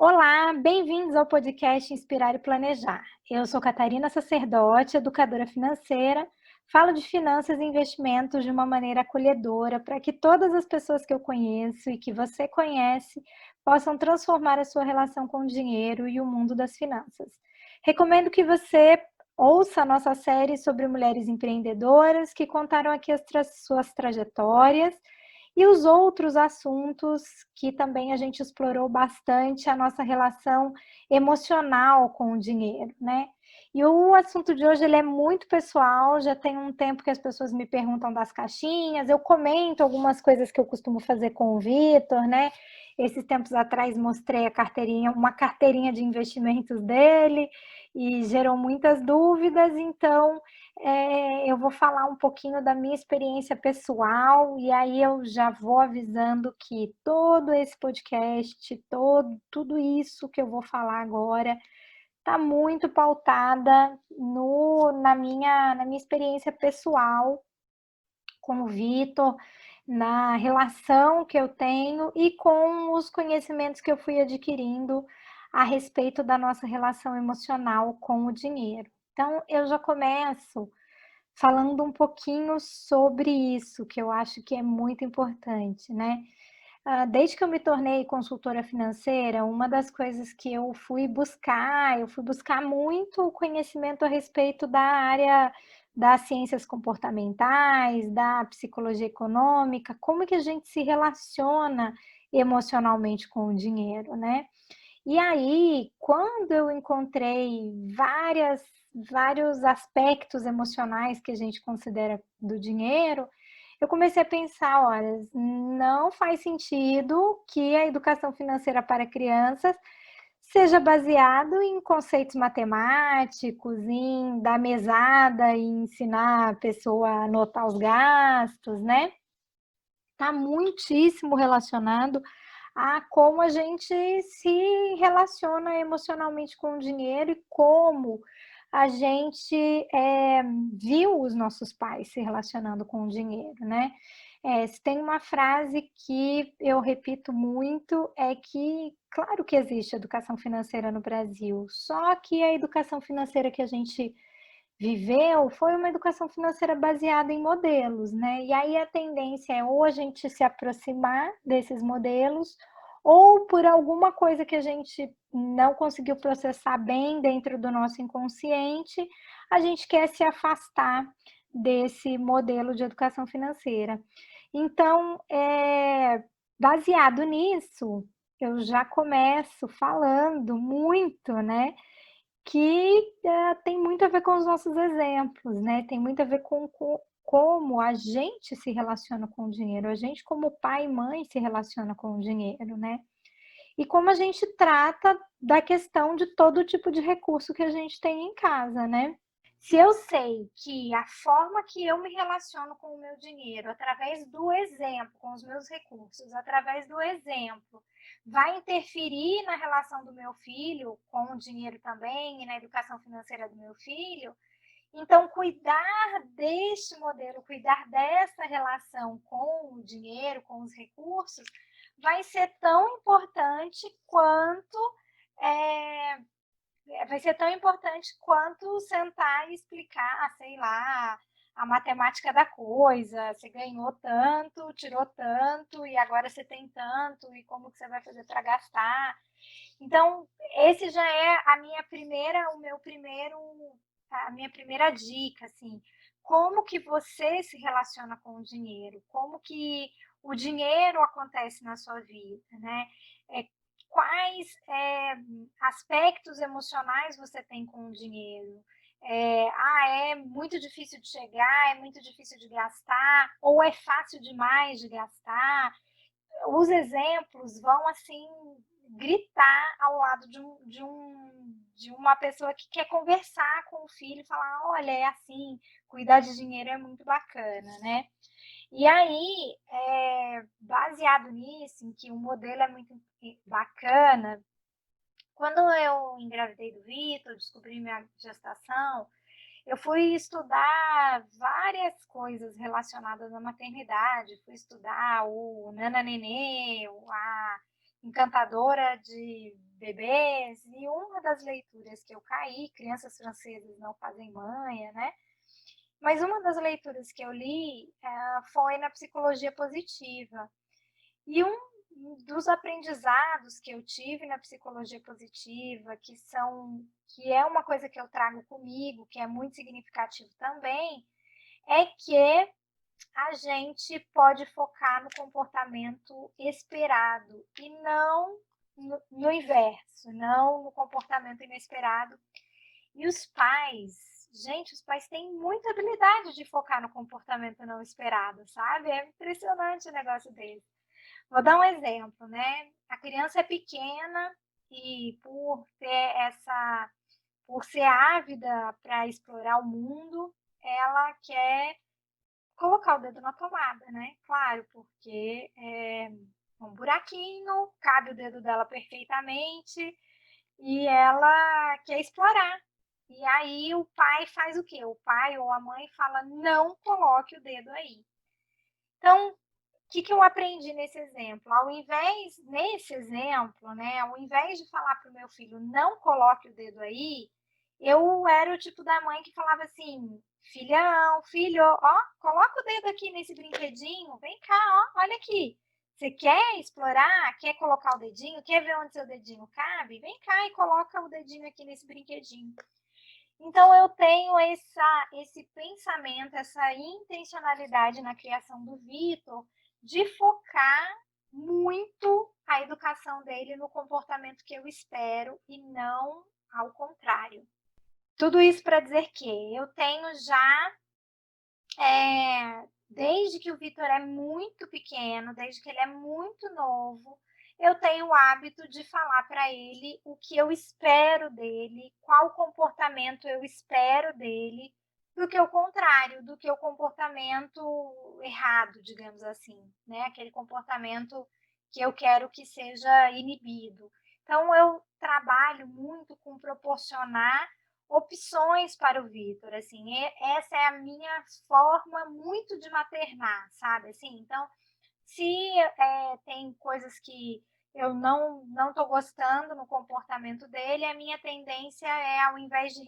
Olá, bem-vindos ao podcast Inspirar e Planejar. Eu sou Catarina Sacerdote, educadora financeira, falo de finanças e investimentos de uma maneira acolhedora para que todas as pessoas que eu conheço e que você conhece possam transformar a sua relação com o dinheiro e o mundo das finanças. Recomendo que você ouça a nossa série sobre mulheres empreendedoras que contaram aqui suas trajetórias e os outros assuntos que também a gente explorou bastante, a nossa relação emocional com o dinheiro, né? E o assunto de hoje ele é muito pessoal, já tem um tempo que as pessoas me perguntam das caixinhas, eu comento algumas coisas que eu costumo fazer com o Vitor, né? Esses tempos atrás mostrei uma carteirinha de investimentos dele e gerou muitas dúvidas, então eu vou falar um pouquinho da minha experiência pessoal e aí eu já vou avisando que todo esse podcast, tudo isso que eu vou falar agora está muito pautada na minha experiência pessoal com o Vitor, na relação que eu tenho e com os conhecimentos que eu fui adquirindo a respeito da nossa relação emocional com o dinheiro. Então, eu já começo falando um pouquinho sobre isso, que eu acho que é muito importante, né? Desde que eu me tornei consultora financeira, uma das coisas que eu fui buscar muito conhecimento a respeito da área das ciências comportamentais, da psicologia econômica, como que a gente se relaciona emocionalmente com o dinheiro, né? E aí, quando eu encontrei vários aspectos emocionais que a gente considera do dinheiro, eu comecei a pensar, olha, não faz sentido que a educação financeira para crianças seja baseado em conceitos matemáticos, em dar mesada e ensinar a pessoa a anotar os gastos, né? Está muitíssimo relacionado a como a gente se relaciona emocionalmente com o dinheiro e como a gente viu os nossos pais se relacionando com o dinheiro, né? Se tem uma frase que eu repito muito, é que, claro que existe educação financeira no Brasil, só que a educação financeira que a gente viveu foi uma educação financeira baseada em modelos, né? E aí a tendência é ou a gente se aproximar desses modelos, ou por alguma coisa que a gente não conseguiu processar bem dentro do nosso inconsciente, a gente quer se afastar desse modelo de educação financeira. Então, baseado nisso, eu já começo falando muito, né? Que tem muito a ver com os nossos exemplos, né? Tem muito a ver com como a gente se relaciona com o dinheiro, a gente como pai e mãe se relaciona com o dinheiro, né? E como a gente trata da questão de todo tipo de recurso que a gente tem em casa, né? Se eu sei que a forma que eu me relaciono com o meu dinheiro, através do exemplo, com os meus recursos, através do exemplo, vai interferir na relação do meu filho com o dinheiro também e na educação financeira do meu filho, então cuidar deste modelo, cuidar dessa relação com o dinheiro, com os recursos, vai ser tão importante quanto é, vai ser tão importante quanto sentar e explicar, sei lá, a matemática da coisa, você ganhou tanto, tirou tanto, e agora você tem tanto, e como que você vai fazer para gastar. Então, esse já é a minha primeira dica, assim, como que você se relaciona com o dinheiro, como que o dinheiro acontece na sua vida, né? Quais aspectos emocionais você tem com o dinheiro? É muito difícil de chegar, é muito difícil de gastar, ou é fácil demais de gastar? Os exemplos vão assim gritar ao lado de uma pessoa que quer conversar com o filho e falar, olha, é assim, cuidar de dinheiro é muito bacana, né? E aí, baseado nisso, em que o modelo é muito bacana, quando eu engravidei do Vitor, descobri minha gestação, eu fui estudar várias coisas relacionadas à maternidade, fui estudar o Nana Nenê, encantadora de bebês, e uma das leituras que eu caí, Crianças Francesas Não Fazem Manha, né? Mas uma das leituras que eu li foi na psicologia positiva. E um dos aprendizados que eu tive na psicologia positiva, que é uma coisa que eu trago comigo, que é muito significativo também, é que a gente pode focar no comportamento esperado e não no inverso, não no comportamento inesperado. E os pais, gente, os pais têm muita habilidade de focar no comportamento não esperado, sabe? É impressionante o negócio deles. Vou dar um exemplo, né? A criança é pequena e por ser ávida para explorar o mundo, ela quer colocar o dedo na tomada, né? Claro, porque é um buraquinho, cabe o dedo dela perfeitamente e ela quer explorar. E aí o pai faz o quê? O pai ou a mãe fala: não coloque o dedo aí. Então, o que eu aprendi nesse exemplo? Nesse exemplo, né, ao invés de falar para o meu filho não coloque o dedo aí, eu era o tipo da mãe que falava assim: filhão, filho, ó, coloca o dedo aqui nesse brinquedinho, vem cá, ó, olha aqui. Você quer explorar? Quer colocar o dedinho? Quer ver onde seu dedinho cabe? Vem cá e coloca o dedinho aqui nesse brinquedinho. Então, eu tenho esse pensamento, essa intencionalidade na criação do Vitor de focar muito a educação dele no comportamento que eu espero e não ao contrário. Tudo isso para dizer que eu tenho já, desde que o Vitor é muito pequeno, desde que ele é muito novo, eu tenho o hábito de falar para ele o que eu espero dele, qual comportamento eu espero dele, do que o contrário, do que o comportamento errado, digamos assim, né? Aquele comportamento que eu quero que seja inibido. Então, eu trabalho muito com proporcionar opções para o Vitor, assim, essa é a minha forma muito de maternar, sabe, assim, então, se tem coisas que eu não estou gostando no comportamento dele, a minha tendência é, ao invés de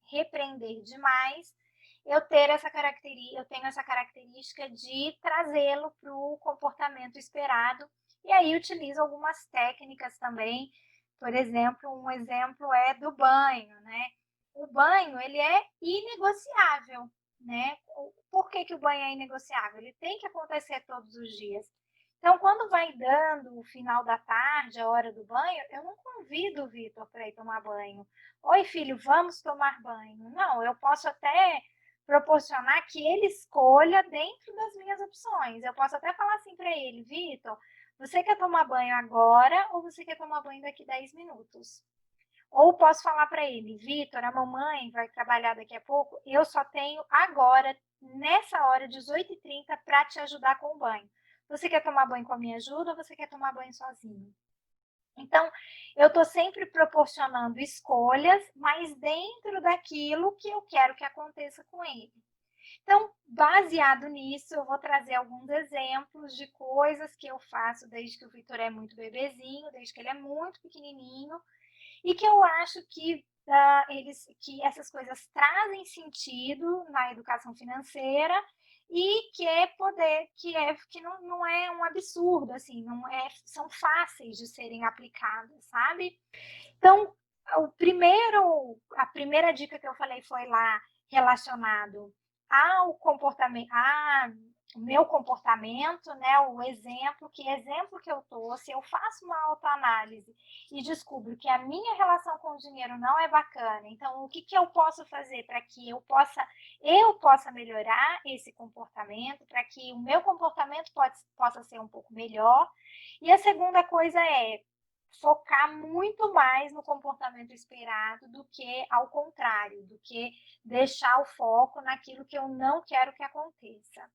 repreender demais, eu tenho essa característica de trazê-lo para o comportamento esperado, e aí utilizo algumas técnicas também. Por exemplo, um exemplo é do banho, né? O banho, ele é inegociável, né? Por que o banho é inegociável? Ele tem que acontecer todos os dias. Então, quando vai dando o final da tarde, a hora do banho, eu não convido o Vitor para ir tomar banho. Oi, filho, vamos tomar banho. Não, eu posso até proporcionar que ele escolha dentro das minhas opções. Eu posso até falar assim para ele: Vitor, você quer tomar banho agora ou você quer tomar banho daqui 10 minutos? Ou posso falar para ele: Vitor, a mamãe vai trabalhar daqui a pouco, eu só tenho agora, nessa hora, 18h30, para te ajudar com o banho. Você quer tomar banho com a minha ajuda ou você quer tomar banho sozinho? Então, eu estou sempre proporcionando escolhas, mas dentro daquilo que eu quero que aconteça com ele. Então, baseado nisso, eu vou trazer alguns exemplos de coisas que eu faço desde que o Vitor é muito bebezinho, desde que ele é muito pequenininho, e que eu acho que essas coisas trazem sentido na educação financeira e que não é um absurdo, assim, são fáceis de serem aplicadas, sabe? Então, a primeira dica que eu falei foi lá relacionado ao comportamento, o meu comportamento, né? Que exemplo que eu tô, se eu faço uma autoanálise e descubro que a minha relação com o dinheiro não é bacana, então o que eu posso fazer para que eu possa melhorar esse comportamento, para que o meu comportamento possa ser um pouco melhor. E a segunda coisa é focar muito mais no comportamento esperado do que ao contrário, do que deixar o foco naquilo que eu não quero que aconteça.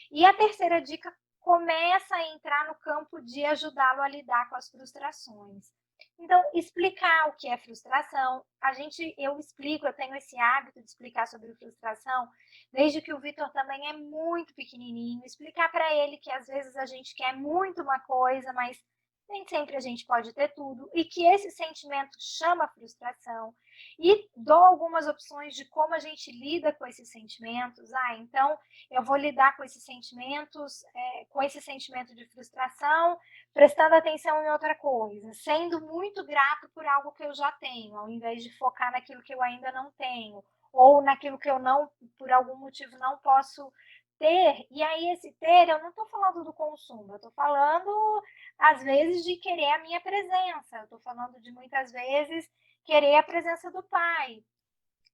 E a terceira dica começa a entrar no campo de ajudá-lo a lidar com as frustrações. Então, explicar o que é frustração. Eu tenho esse hábito de explicar sobre frustração desde que o Vitor também é muito pequenininho. Explicar para ele que às vezes a gente quer muito uma coisa, mas nem sempre a gente pode ter tudo, e que esse sentimento chama frustração, e dou algumas opções de como a gente lida com esses sentimentos. Então eu vou lidar com esses sentimentos, com esse sentimento de frustração, prestando atenção em outra coisa, sendo muito grato por algo que eu já tenho, ao invés de focar naquilo que eu ainda não tenho, ou naquilo que eu não, por algum motivo, não posso ter. E aí esse ter, eu não estou falando do consumo, eu estou falando às vezes de querer a minha presença, eu estou falando de muitas vezes querer a presença do pai.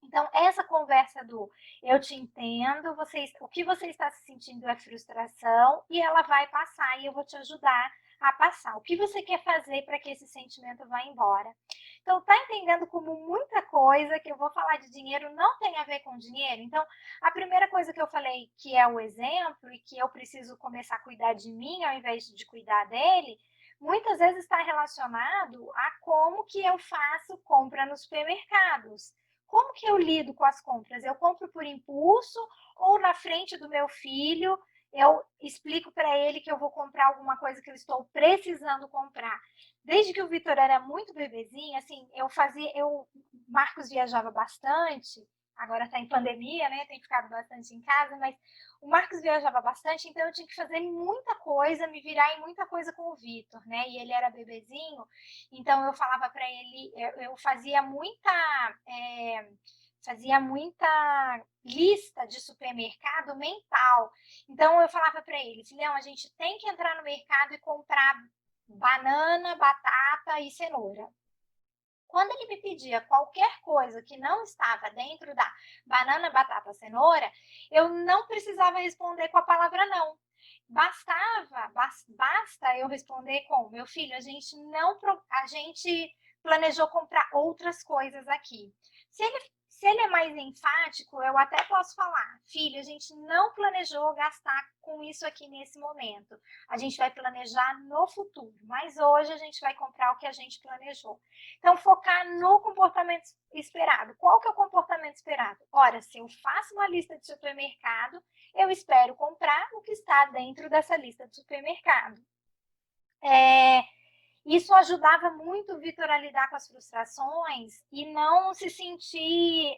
Então, essa conversa do eu te entendo, o que você está se sentindo é frustração e ela vai passar e eu vou te ajudar a passar. O que você quer fazer para que esse sentimento vá embora? Então, tá entendendo como muita coisa que eu vou falar de dinheiro não tem a ver com dinheiro? Então, a primeira coisa que eu falei, que é o exemplo e que eu preciso começar a cuidar de mim ao invés de cuidar dele, muitas vezes está relacionado a como que eu faço compra nos supermercados. Como que eu lido com as compras? Eu compro por impulso ou na frente do meu filho eu explico para ele que eu vou comprar alguma coisa que eu estou precisando comprar? Desde que o Vitor era muito bebezinho, assim, Marcos viajava bastante, agora está em pandemia, né? Tem ficado bastante em casa, mas o Marcos viajava bastante, então eu tinha que fazer muita coisa, me virar em muita coisa com o Vitor, né? E ele era bebezinho, então eu falava para ele, eu fazia muita lista de supermercado mental. Então eu falava para ele, filhão, a gente tem que entrar no mercado e comprar banana, batata e cenoura. Quando ele me pedia qualquer coisa que não estava dentro da banana, batata, cenoura, eu não precisava responder com a palavra não. Basta eu responder com, meu filho, a gente planejou comprar outras coisas aqui. Se ele é mais enfático, eu até posso falar, filho, a gente não planejou gastar com isso aqui nesse momento. A gente vai planejar no futuro, mas hoje a gente vai comprar o que a gente planejou. Então, focar no comportamento esperado. Qual que é o comportamento esperado? Ora, se eu faço uma lista de supermercado, eu espero comprar o que está dentro dessa lista de supermercado. Isso ajudava muito o Vitor a lidar com as frustrações e não se sentir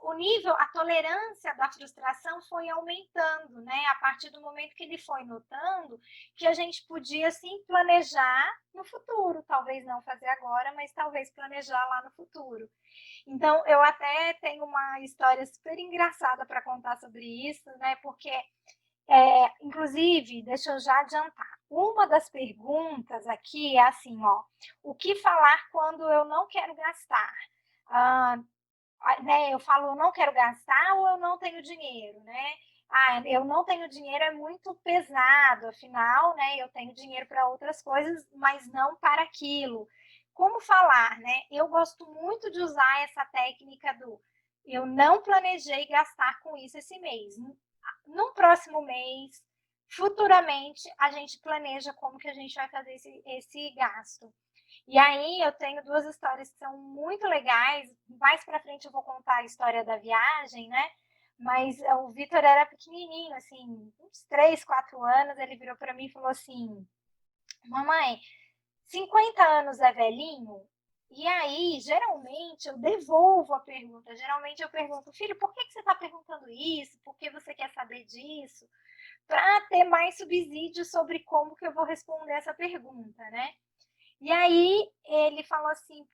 o nível, a tolerância da frustração foi aumentando, né? A partir do momento que ele foi notando que a gente podia sim planejar no futuro, talvez não fazer agora, mas talvez planejar lá no futuro. Então, eu até tenho uma história super engraçada para contar sobre isso, né? Porque, inclusive, deixa eu já adiantar. Uma das perguntas aqui é assim, ó, o que falar quando eu não quero gastar? Ah, né, eu falo, eu não quero gastar ou eu não tenho dinheiro, né? Eu não tenho dinheiro é muito pesado, afinal, né, eu tenho dinheiro para outras coisas, mas não para aquilo. Como falar, né? Eu gosto muito de usar essa técnica do eu não planejei gastar com isso esse mês. No próximo mês, futuramente, a gente planeja como que a gente vai fazer esse gasto. E aí eu tenho duas histórias que são muito legais. Mais para frente eu vou contar a história da viagem, né? Mas o Vitor era pequenininho, assim, uns 3, 4 anos. Ele virou para mim e falou assim: mamãe, 50 anos é velhinho? E aí, geralmente, eu devolvo a pergunta. Geralmente eu pergunto, filho, por que você está perguntando isso? Por que você quer saber disso? Para ter mais subsídio sobre como que eu vou responder essa pergunta, né? E aí ele falou assim,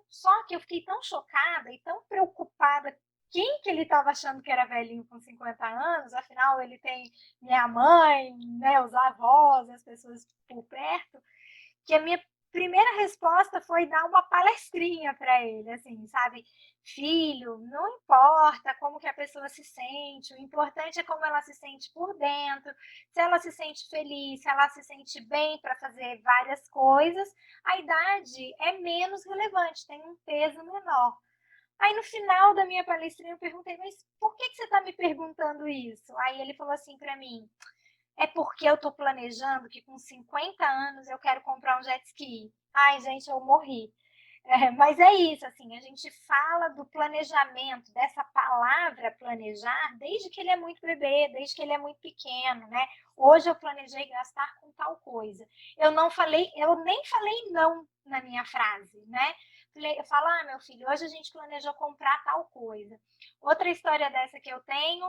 só que eu fiquei tão chocada e tão preocupada quem que ele estava achando que era velhinho com 50 anos, afinal ele tem minha mãe, né, os avós, as pessoas por perto, que a minha primeira resposta foi dar uma palestrinha para ele, assim, sabe? Filho, não importa como que a pessoa se sente, o importante é como ela se sente por dentro, se ela se sente feliz, se ela se sente bem para fazer várias coisas, a idade é menos relevante, tem um peso menor. Aí no final da minha palestrinha eu perguntei, mas por que você está me perguntando isso? Aí ele falou assim para mim, é porque eu estou planejando que com 50 anos eu quero comprar um jet ski. Ai, gente, eu morri. Mas é isso, assim, a gente fala do planejamento, dessa palavra planejar, desde que ele é muito bebê, desde que ele é muito pequeno, né? Hoje eu planejei gastar com tal coisa. Eu nem falei não na minha frase, né? Eu falo, meu filho, hoje a gente planejou comprar tal coisa. Outra história dessa que eu tenho,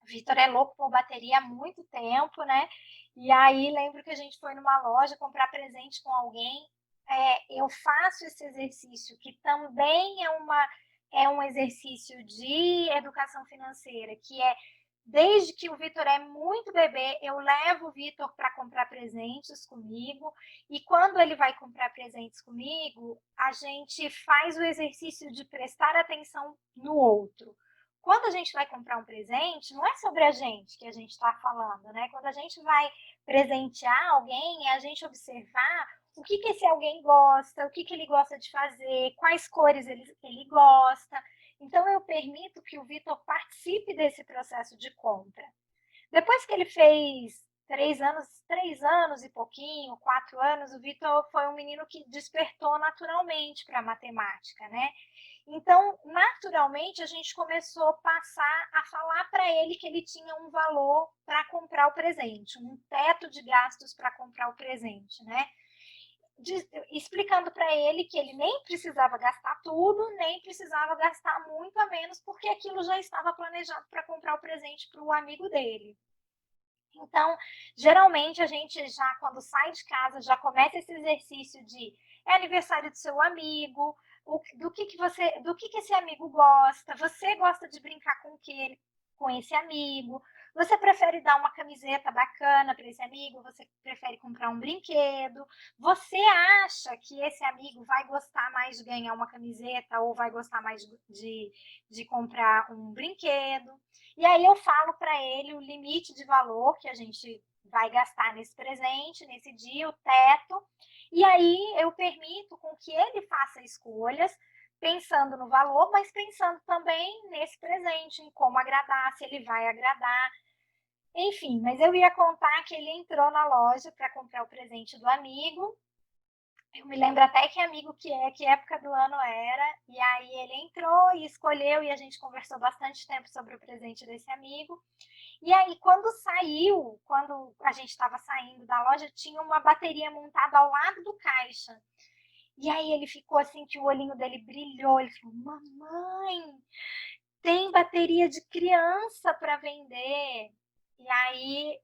o Vitor é louco por bateria há muito tempo, né? E aí lembro que a gente foi numa loja comprar presente com alguém. Eu faço esse exercício, que também é um exercício de educação financeira, que é desde que o Vitor é muito bebê, eu levo o Vitor para comprar presentes comigo, e quando ele vai comprar presentes comigo, a gente faz o exercício de prestar atenção no outro. Quando a gente vai comprar um presente, não é sobre a gente que a gente está falando, né? Quando a gente vai presentear alguém, é a gente observar o que esse alguém gosta, o que ele gosta de fazer, quais cores ele gosta. Então, eu permito que o Vitor participe desse processo de compra. Depois que ele fez 3 anos e pouquinho, 4 anos, o Vitor foi um menino que despertou naturalmente para a matemática, né? Então, naturalmente, a gente começou a passar a falar para ele que ele tinha um valor para comprar o presente, um teto de gastos para comprar o presente, né? Explicando para ele que ele nem precisava gastar tudo, nem precisava gastar muito a menos, porque aquilo já estava planejado para comprar o presente para o amigo dele. Então, geralmente a gente já, quando sai de casa, já começa esse exercício de é aniversário do seu amigo, do que esse amigo gosta, você gosta de brincar com esse amigo, você prefere dar uma camiseta bacana para esse amigo, você prefere comprar um brinquedo, você acha que esse amigo vai gostar mais de ganhar uma camiseta ou vai gostar mais de comprar um brinquedo. E aí eu falo para ele o limite de valor que a gente vai gastar nesse presente, nesse dia, o teto. E aí eu permito com que ele faça escolhas, pensando no valor, mas pensando também nesse presente, em como agradar, se ele vai agradar. Enfim, mas eu ia contar que ele entrou na loja para comprar o presente do amigo. Eu me lembro até que amigo que época do ano era. E aí ele entrou e escolheu, e a gente conversou bastante tempo sobre o presente desse amigo. E aí, quando a gente estava saindo da loja, tinha uma bateria montada ao lado do caixa. E aí ele ficou assim, que o olhinho dele brilhou. Ele falou, mamãe, tem bateria de criança para vender. E aí,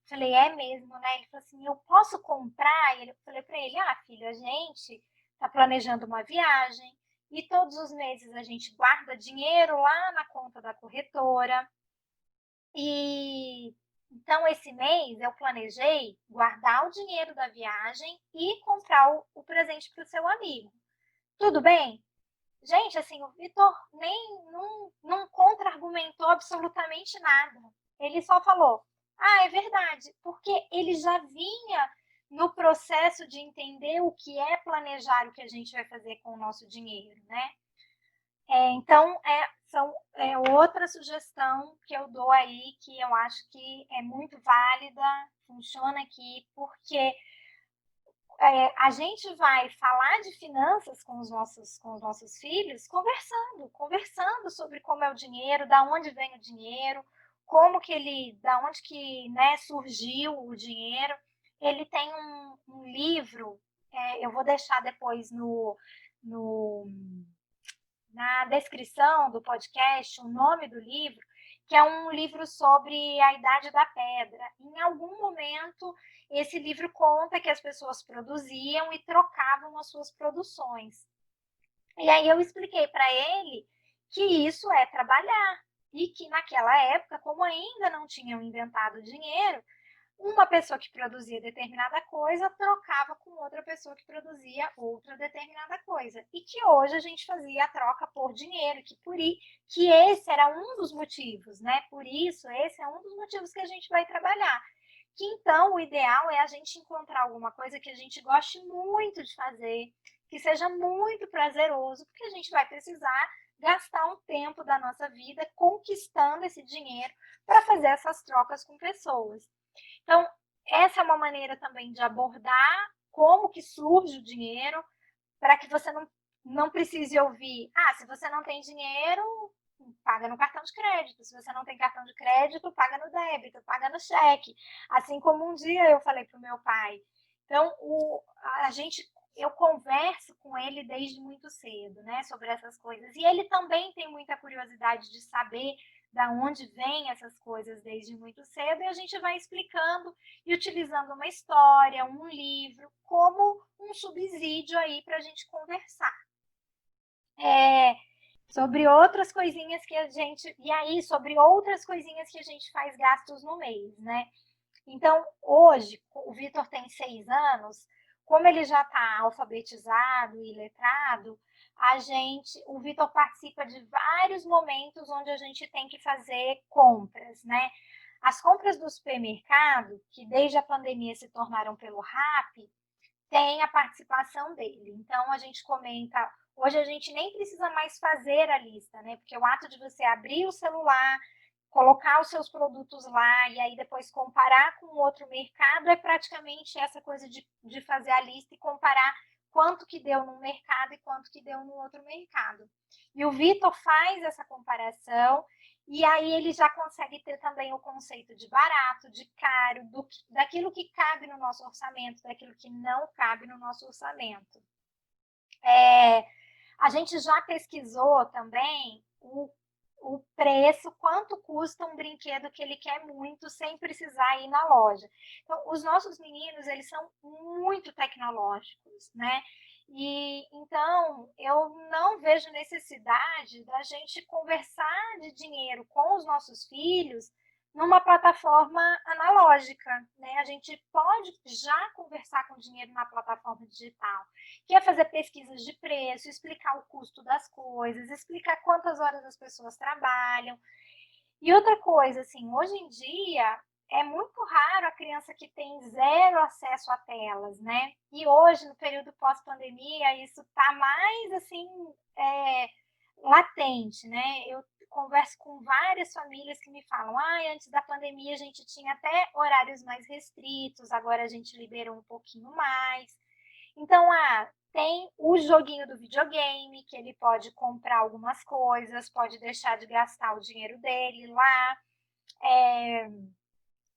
falei, é mesmo, né? Ele falou assim, eu posso comprar? E eu falei para ele, filho, a gente está planejando uma viagem e todos os meses a gente guarda dinheiro lá na conta da corretora. E então, esse mês eu planejei guardar o dinheiro da viagem e comprar o presente para o seu amigo. Tudo bem? Gente, assim, o Vitor nem não contra-argumentou absolutamente nada. Ele só falou: é verdade, porque ele já vinha no processo de entender o que é planejar o que a gente vai fazer com o nosso dinheiro, né? Então, outra sugestão que eu dou aí, que eu acho que é muito válida, funciona aqui, porque a gente vai falar de finanças com os nossos filhos conversando sobre como é o dinheiro, da onde vem o dinheiro, da onde que, né, surgiu o dinheiro. Ele tem um livro, eu vou deixar depois no na descrição do podcast o nome do livro, que é um livro sobre a Idade da Pedra. Em algum momento, esse livro conta que as pessoas produziam e trocavam as suas produções. E aí eu expliquei para ele que isso é trabalhar e que naquela época, como ainda não tinham inventado dinheiro, uma pessoa que produzia determinada coisa trocava com outra pessoa que produzia outra determinada coisa. E que hoje a gente fazia a troca por dinheiro, que esse era um dos motivos, né? Por isso, esse é um dos motivos que a gente vai trabalhar. Que então o ideal é a gente encontrar alguma coisa que a gente goste muito de fazer, que seja muito prazeroso, porque a gente vai precisar gastar um tempo da nossa vida conquistando esse dinheiro para fazer essas trocas com pessoas. Então, essa é uma maneira também de abordar como que surge o dinheiro para que você não precise ouvir, se você não tem dinheiro, paga no cartão de crédito. Se você não tem cartão de crédito, paga no débito, paga no cheque. Assim como um dia eu falei para o meu pai. Então, eu converso com ele desde muito cedo, né, sobre essas coisas. E ele também tem muita curiosidade de saber da onde vêm essas coisas desde muito cedo, e a gente vai explicando e utilizando uma história, um livro, como um subsídio aí para a gente conversar. Sobre outras coisinhas que a gente... E aí, sobre outras coisinhas que a gente faz gastos no mês, né? Então, hoje, o Vitor tem 6 anos, como ele já está alfabetizado e letrado, o Vitor participa de vários momentos onde a gente tem que fazer compras, né? As compras do supermercado, que desde a pandemia se tornaram pelo Rappi, tem a participação dele. Então, a gente comenta... Hoje a gente nem precisa mais fazer a lista, né? Porque o ato de você abrir o celular, colocar os seus produtos lá e aí depois comparar com outro mercado é praticamente essa coisa de fazer a lista e comparar quanto que deu num mercado e quanto que deu no outro mercado. E o Vitor faz essa comparação e aí ele já consegue ter também o conceito de barato, de caro, daquilo que cabe no nosso orçamento, daquilo que não cabe no nosso orçamento. A gente já pesquisou também o preço, quanto custa um brinquedo que ele quer muito, sem precisar ir na loja. Então, os nossos meninos, eles são muito tecnológicos, né? E então, eu não vejo necessidade da gente conversar de dinheiro com os nossos filhos numa plataforma analógica, né? A gente pode já conversar com dinheiro na plataforma digital, que é fazer pesquisas de preço, explicar o custo das coisas, explicar quantas horas as pessoas trabalham. E outra coisa, assim, hoje em dia é muito raro a criança que tem zero acesso a telas, né? E hoje, no período pós-pandemia, isso está mais, assim, latente, né? Eu converso com várias famílias que me falam, antes da pandemia a gente tinha até horários mais restritos, agora a gente liberou um pouquinho mais. Então, tem o joguinho do videogame, que ele pode comprar algumas coisas, pode deixar de gastar o dinheiro dele lá.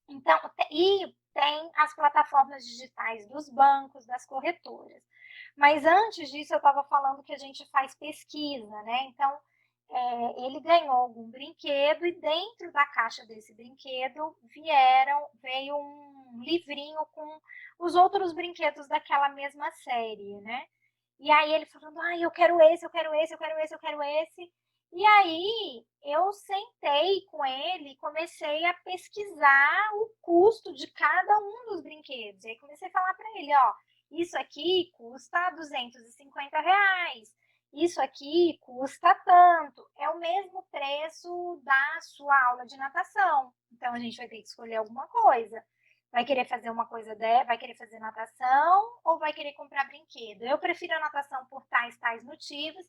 Então, e tem as plataformas digitais dos bancos, das corretoras. Mas antes disso, eu estava falando que a gente faz pesquisa, né? Então, ele ganhou algum brinquedo e dentro da caixa desse brinquedo veio um livrinho com os outros brinquedos daquela mesma série, né? E aí ele falando, eu quero esse, eu quero esse, eu quero esse, eu quero esse. E aí eu sentei com ele e comecei a pesquisar o custo de cada um dos brinquedos. E aí comecei a falar para ele, isso aqui custa R$250. Isso aqui custa tanto. É o mesmo preço da sua aula de natação. Então, a gente vai ter que escolher alguma coisa. Vai querer fazer uma coisa vai querer fazer natação ou vai querer comprar brinquedo? Eu prefiro a natação por tais motivos.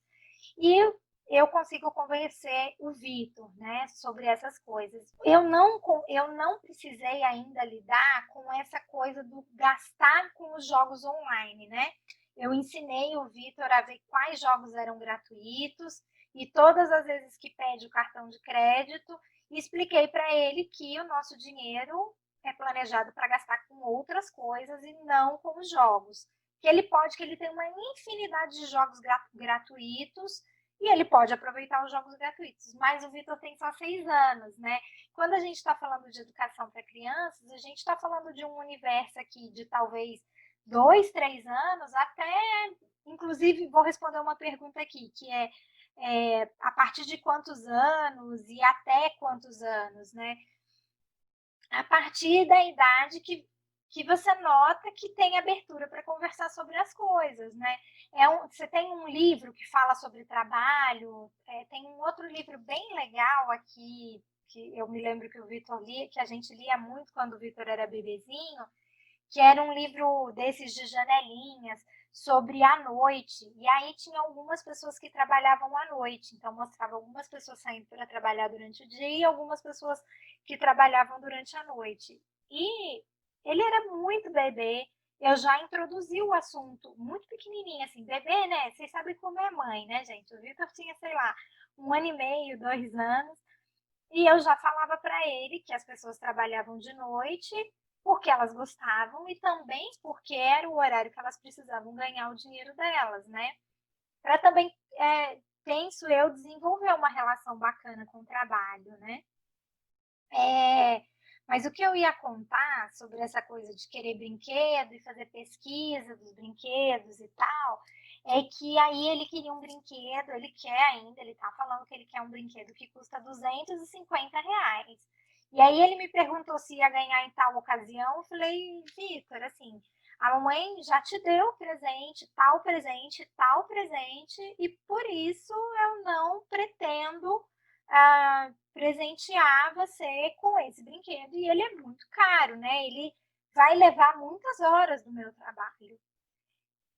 E eu consigo convencer o Vitor, né, sobre essas coisas. Eu não precisei ainda lidar com essa coisa do gastar com os jogos online, né? Eu ensinei o Vitor a ver quais jogos eram gratuitos e todas as vezes que pede o cartão de crédito, expliquei para ele que o nosso dinheiro é planejado para gastar com outras coisas e não com os jogos. Que ele tem uma infinidade de jogos gratuitos e ele pode aproveitar os jogos gratuitos. Mas o Vitor tem só 6 anos, né? Quando a gente está falando de educação para crianças, a gente está falando de um universo aqui de talvez 2, 3 anos, até, inclusive, vou responder uma pergunta aqui, que a partir de quantos anos e até quantos anos, né? A partir da idade que você nota que tem abertura para conversar sobre as coisas, né? Você tem um livro que fala sobre trabalho, tem um outro livro bem legal aqui, que eu me lembro que o Vitor lia, que a gente lia muito quando o Vitor era bebezinho, que era um livro desses de janelinhas, sobre a noite. E aí tinha algumas pessoas que trabalhavam à noite. Então, mostrava algumas pessoas saindo para trabalhar durante o dia e algumas pessoas que trabalhavam durante a noite. E ele era muito bebê. eu já introduzi o assunto muito pequenininho, assim, bebê, né? Vocês sabem como é mãe, né, gente? O Vitor tinha, sei lá, 1 ano e meio, 2 anos, e eu já falava para ele que as pessoas trabalhavam de noite porque elas gostavam e também porque era o horário que elas precisavam ganhar o dinheiro delas, né? Para também, penso eu, desenvolver uma relação bacana com o trabalho, né? Mas o que eu ia contar sobre essa coisa de querer brinquedo e fazer pesquisa dos brinquedos e tal, é que aí ele queria um brinquedo, ele quer ainda, ele tá falando que ele quer um brinquedo que custa R$ 250. E aí ele me perguntou se ia ganhar em tal ocasião, eu falei, Vitor, assim, a mamãe já te deu presente, tal presente, e por isso eu não pretendo presentear você com esse brinquedo, e ele é muito caro, né? Ele vai levar muitas horas do meu trabalho.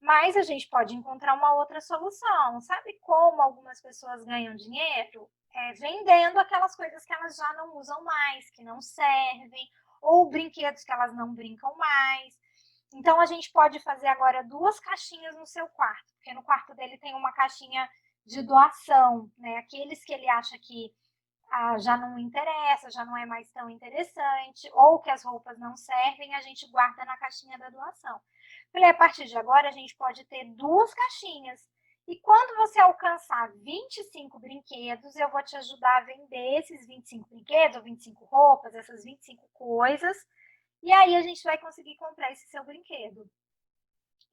Mas a gente pode encontrar uma outra solução. Sabe como algumas pessoas ganham dinheiro? Vendendo aquelas coisas que elas já não usam mais, que não servem, ou brinquedos que elas não brincam mais. Então a gente pode fazer agora 2 caixinhas no seu quarto, porque no quarto dele tem uma caixinha de doação, né? Aqueles que ele acha que já não interessa, já não é mais tão interessante, ou que as roupas não servem, a gente guarda na caixinha da doação. Falei, a partir de agora a gente pode ter 2 caixinhas. E quando você alcançar 25 brinquedos, eu vou te ajudar a vender esses 25 brinquedos, ou 25 roupas, essas 25 coisas, e aí a gente vai conseguir comprar esse seu brinquedo.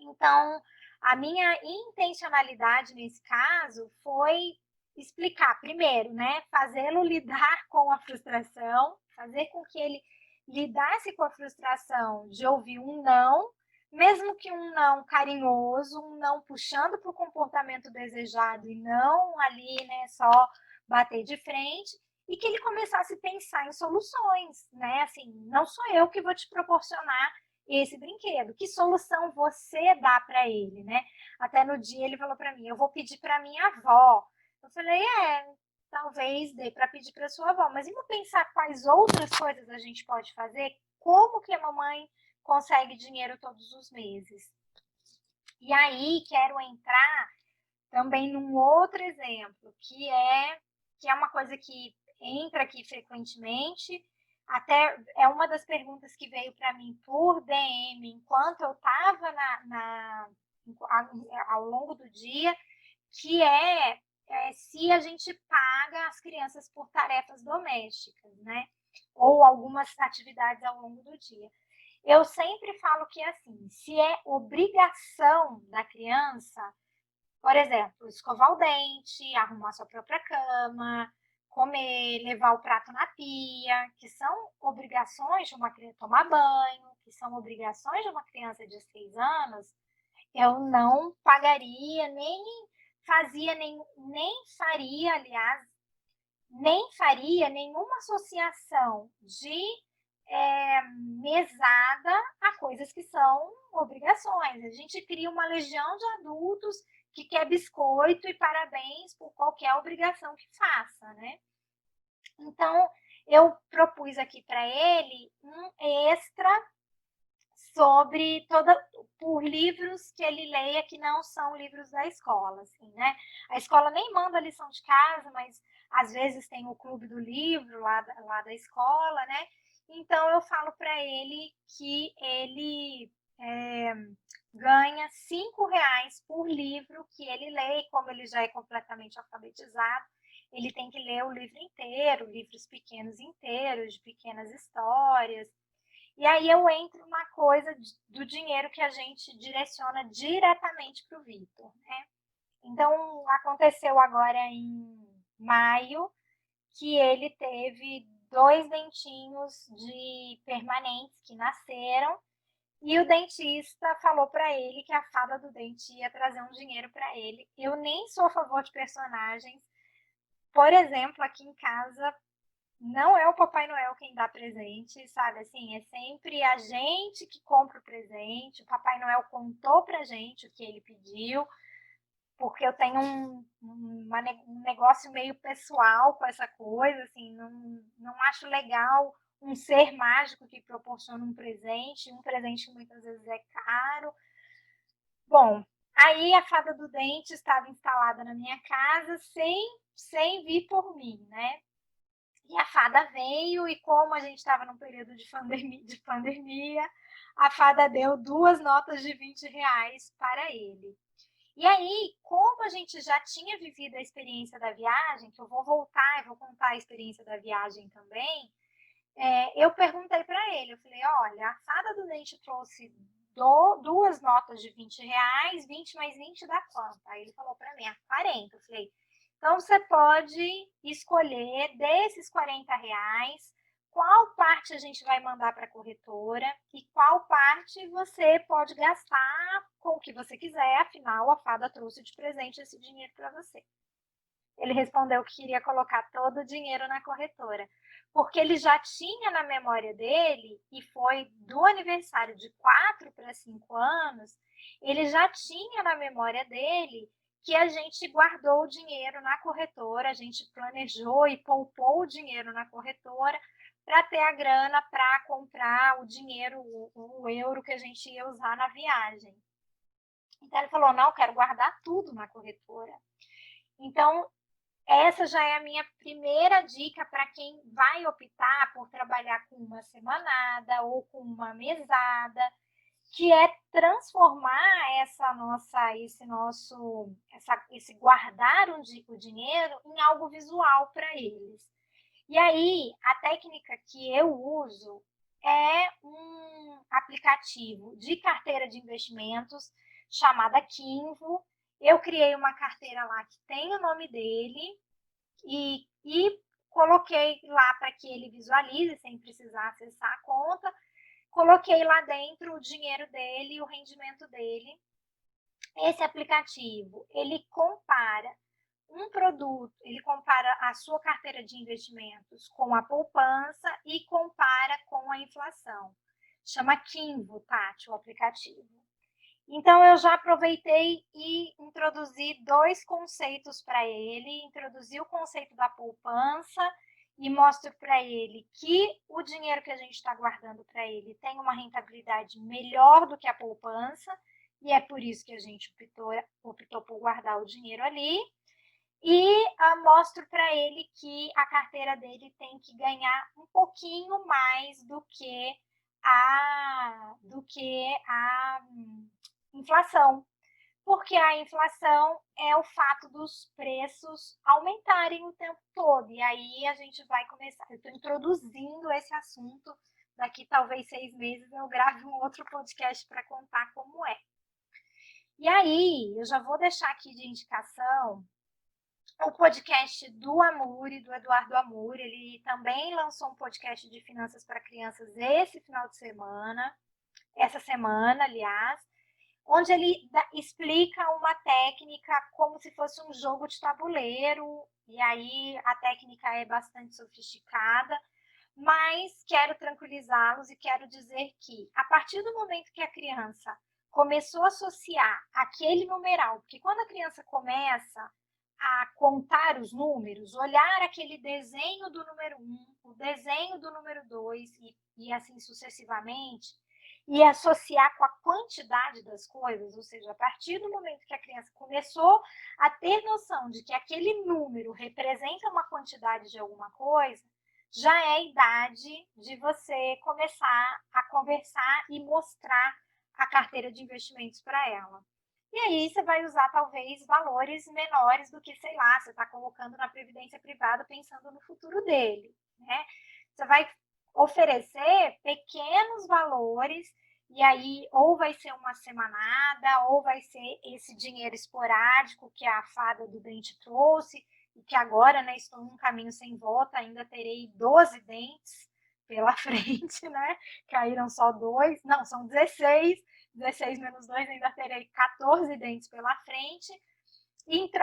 Então, a minha intencionalidade nesse caso foi explicar, primeiro, né, fazê-lo lidar com a frustração, fazer com que ele lidasse com a frustração de ouvir um não, mesmo que um não carinhoso, um não puxando para o comportamento desejado e não ali, né, só bater de frente, e que ele começasse a pensar em soluções, né? Assim, não sou eu que vou te proporcionar esse brinquedo. Que solução você dá para ele, né? Até no dia ele falou para mim, eu vou pedir para minha avó. Eu falei, talvez dê para pedir para sua avó, mas vamos pensar quais outras coisas a gente pode fazer? Como que a mamãe consegue dinheiro todos os meses? E aí quero entrar também num outro exemplo, que é uma coisa que entra aqui frequentemente, até é uma das perguntas que veio para mim por DM enquanto eu estava ao longo do dia, que se a gente paga as crianças por tarefas domésticas, né? Ou algumas atividades ao longo do dia. Eu sempre falo que assim, se é obrigação da criança, por exemplo, escovar o dente, arrumar sua própria cama, comer, levar o prato na pia, que são obrigações de uma criança, tomar banho, que são obrigações de uma criança de 6 anos, eu não pagaria, nem faria, aliás, nem faria nenhuma associação de mesada a coisas que são obrigações. A gente cria uma legião de adultos que quer biscoito e parabéns por qualquer obrigação que faça, né? Então, eu propus aqui para ele um extra por livros que ele leia que não são livros da escola, assim, né? A escola nem manda lição de casa, mas às vezes tem o clube do livro lá da escola, né? Então eu falo para ele que ele ganha R$ 5 por livro que ele lê, e como ele já é completamente alfabetizado, ele tem que ler o livro inteiro, livros pequenos inteiros, de pequenas histórias. E aí eu entro na coisa do dinheiro que a gente direciona diretamente para o Vitor, né? Então, aconteceu agora em maio que ele teve 2 dentinhos de permanentes que nasceram, e o dentista falou para ele que a fada do dente ia trazer um dinheiro para ele. Eu nem sou a favor de personagens. Por exemplo, aqui em casa, não é o Papai Noel quem dá presente, sabe? Assim, é sempre a gente que compra o presente. O Papai Noel contou pra gente o que ele pediu, porque eu tenho um negócio meio pessoal com essa coisa, assim, não acho legal um ser mágico que proporciona um presente que muitas vezes é caro. Bom, aí a fada do dente estava instalada na minha casa sem vir por mim, né? E a fada veio, e como a gente estava num período de pandemia, a fada deu 2 notas de R$ 20 para ele. E aí, como a gente já tinha vivido a experiência da viagem, que eu vou voltar e vou contar a experiência da viagem também, eu perguntei para ele, eu falei, olha, a fada do dente trouxe 2 notas de R$ 20, 20 mais 20 dá quanto? Aí ele falou para mim, 40. Eu falei, então você pode escolher desses R$ 40, qual parte a gente vai mandar para a corretora e qual parte você pode gastar com o que você quiser, afinal a fada trouxe de presente esse dinheiro para você. Ele respondeu que queria colocar todo o dinheiro na corretora, porque ele já tinha na memória dele, e foi do aniversário de 4 para 5 anos, ele já tinha na memória dele que a gente guardou o dinheiro na corretora, a gente planejou e poupou o dinheiro na corretora para ter a grana para comprar o dinheiro, o euro que a gente ia usar na viagem. Então ele falou, não, quero guardar tudo na corretora. Então, essa já é a minha primeira dica para quem vai optar por trabalhar com uma semanada ou com uma mesada, que é transformar esse guardar o dinheiro em algo visual para eles. E aí, a técnica que eu uso é um aplicativo de carteira de investimentos chamada Kinvo. Eu criei uma carteira lá que tem o nome dele e coloquei lá para que ele visualize sem precisar acessar a conta. Coloquei lá dentro o dinheiro dele, o rendimento dele. Esse aplicativo, ele compara um produto, ele compara a sua carteira de investimentos com a poupança e compara com a inflação. Chama Kinvo, Tati, o aplicativo. Então, eu já aproveitei e introduzi 2 conceitos para ele. Introduzi o conceito da poupança e mostro para ele que o dinheiro que a gente está guardando para ele tem uma rentabilidade melhor do que a poupança, e é por isso que a gente optou por guardar o dinheiro ali. E mostro para ele que a carteira dele tem que ganhar um pouquinho mais do que a inflação, porque a inflação é o fato dos preços aumentarem o tempo todo. E aí a gente vai começar, eu estou introduzindo esse assunto, daqui talvez 6 meses eu grave um outro podcast para contar como é. E aí, eu já vou deixar aqui de indicação o podcast do Amuri, do Eduardo Amuri. Ele também lançou um podcast de finanças para crianças essa semana, aliás, onde ele explica uma técnica como se fosse um jogo de tabuleiro, e aí a técnica é bastante sofisticada, mas quero tranquilizá-los e quero dizer que, a partir do momento que a criança começou a associar aquele numeral, porque quando a criança começa a contar os números, olhar aquele desenho do número 1, o desenho do número 2 e assim sucessivamente, e associar com a quantidade das coisas, ou seja, a partir do momento que a criança começou a ter noção de que aquele número representa uma quantidade de alguma coisa, já é a idade de você começar a conversar e mostrar a carteira de investimentos para ela. E aí você vai usar talvez valores menores do que, sei lá, você está colocando na previdência privada pensando no futuro dele, né? Você vai oferecer pequenos valores, e aí ou vai ser uma semanada, ou vai ser esse dinheiro esporádico que a fada do dente trouxe, e que agora, né, estou num caminho sem volta, ainda terei 12 dentes pela frente, né? Caíram só 2, não, são 16 menos 2, ainda terei 14 dentes pela frente.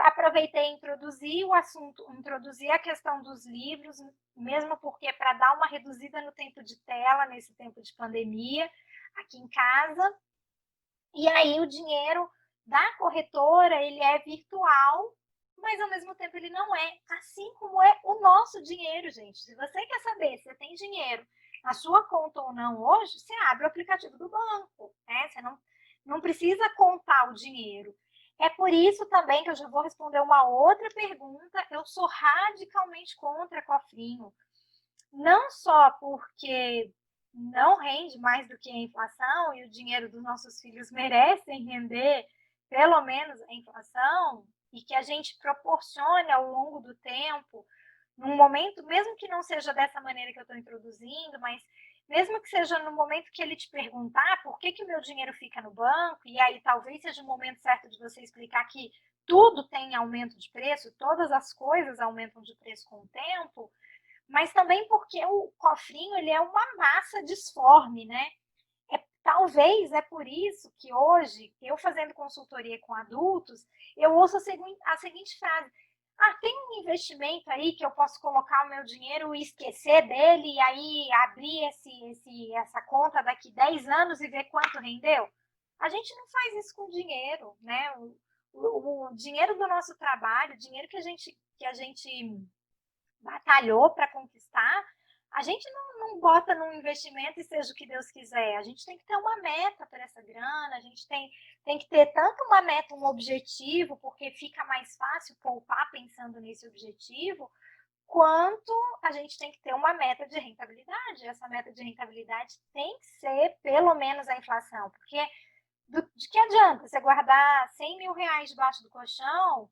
Aproveitei e introduzi o assunto, introduzi a questão dos livros, mesmo porque para dar uma reduzida no tempo de tela, nesse tempo de pandemia, aqui em casa. E aí o dinheiro da corretora, ele é virtual, mas ao mesmo tempo ele não é, assim como é o nosso dinheiro, gente. Se você quer saber se você tem dinheiro a sua conta ou não hoje, você abre o aplicativo do banco, né? Você não precisa contar o dinheiro. É por isso também que eu já vou responder uma outra pergunta. Eu sou radicalmente contra cofrinho. Não só porque não rende mais do que a inflação e o dinheiro dos nossos filhos merecem render pelo menos a inflação e que a gente proporcione ao longo do tempo, num momento, mesmo que não seja dessa maneira que eu estou introduzindo, mas mesmo que seja no momento que ele te perguntar por que o meu dinheiro fica no banco, e aí talvez seja o momento certo de você explicar que tudo tem aumento de preço, todas as coisas aumentam de preço com o tempo, mas também porque o cofrinho ele é uma massa disforme, né? Talvez é por isso que hoje, eu fazendo consultoria com adultos, eu ouço a seguinte frase: ah, tem um investimento aí que eu posso colocar o meu dinheiro e esquecer dele, e aí abrir essa conta daqui 10 anos e ver quanto rendeu? A gente não faz isso com dinheiro, né? O dinheiro do nosso trabalho, o dinheiro que a gente batalhou para conquistar, a gente não bota num investimento e seja o que Deus quiser. A gente tem que ter uma meta para essa grana, a gente tem que ter tanto uma meta, um objetivo, porque fica mais fácil poupar pensando nesse objetivo, quanto a gente tem que ter uma meta de rentabilidade. Essa meta de rentabilidade tem que ser pelo menos a inflação, porque de que adianta você guardar 100 mil reais debaixo do colchão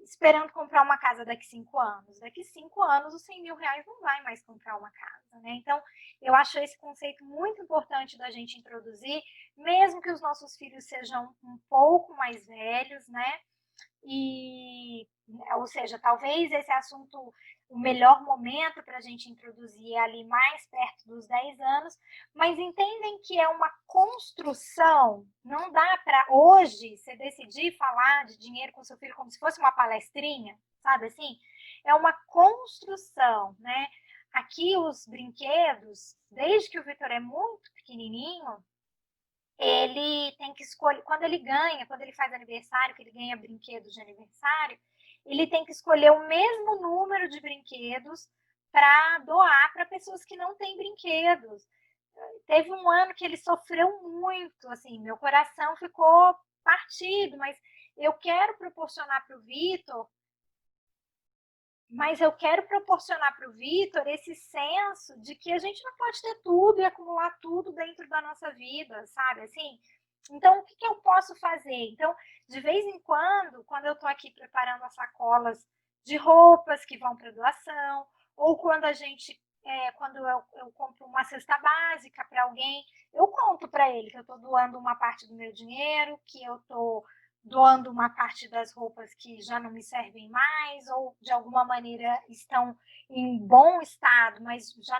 esperando comprar uma casa daqui 5 anos. Daqui 5 anos, os 100 mil reais não vai mais comprar uma casa, né? Então, eu acho esse conceito muito importante da gente introduzir, mesmo que os nossos filhos sejam um pouco mais velhos, né? E, ou seja, talvez esse assunto, o melhor momento para a gente introduzir é ali mais perto dos 10 anos, mas entendem que é uma construção, não dá para hoje você decidir falar de dinheiro com seu filho como se fosse uma palestrinha, sabe assim? É uma construção, né? Aqui os brinquedos, desde que o Vitor é muito pequenininho, ele tem que escolher, quando ele faz aniversário, que ele ganha brinquedos de aniversário, ele tem que escolher o mesmo número de brinquedos para doar para pessoas que não têm brinquedos. Teve um ano que ele sofreu muito, assim, meu coração ficou partido, mas eu quero proporcionar para o Vitor mas eu quero proporcionar para o Vitor esse senso de que a gente não pode ter tudo e acumular tudo dentro da nossa vida, sabe? Assim, então, o que eu posso fazer? Então, de vez em quando eu estou aqui preparando as sacolas de roupas que vão para doação, ou quando quando eu compro uma cesta básica para alguém, eu conto para ele que eu estou doando uma parte do meu dinheiro, que eu estou doando uma parte das roupas que já não me servem mais ou de alguma maneira estão em bom estado, mas já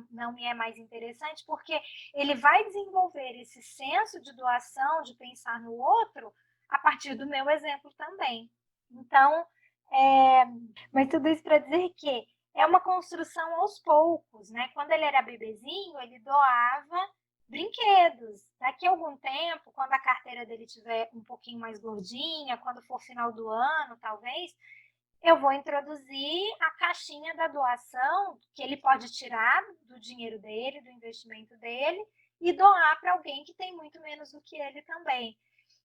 não me é mais interessante, porque ele vai desenvolver esse senso de doação, de pensar no outro, a partir do meu exemplo também. Então, mas tudo isso para dizer que é uma construção aos poucos, né? Quando ele era bebezinho, ele doava brinquedos. Daqui a algum tempo, quando a carteira dele estiver um pouquinho mais gordinha, quando for final do ano, talvez, eu vou introduzir a caixinha da doação, que ele pode tirar do dinheiro dele, do investimento dele, e doar para alguém que tem muito menos do que ele também.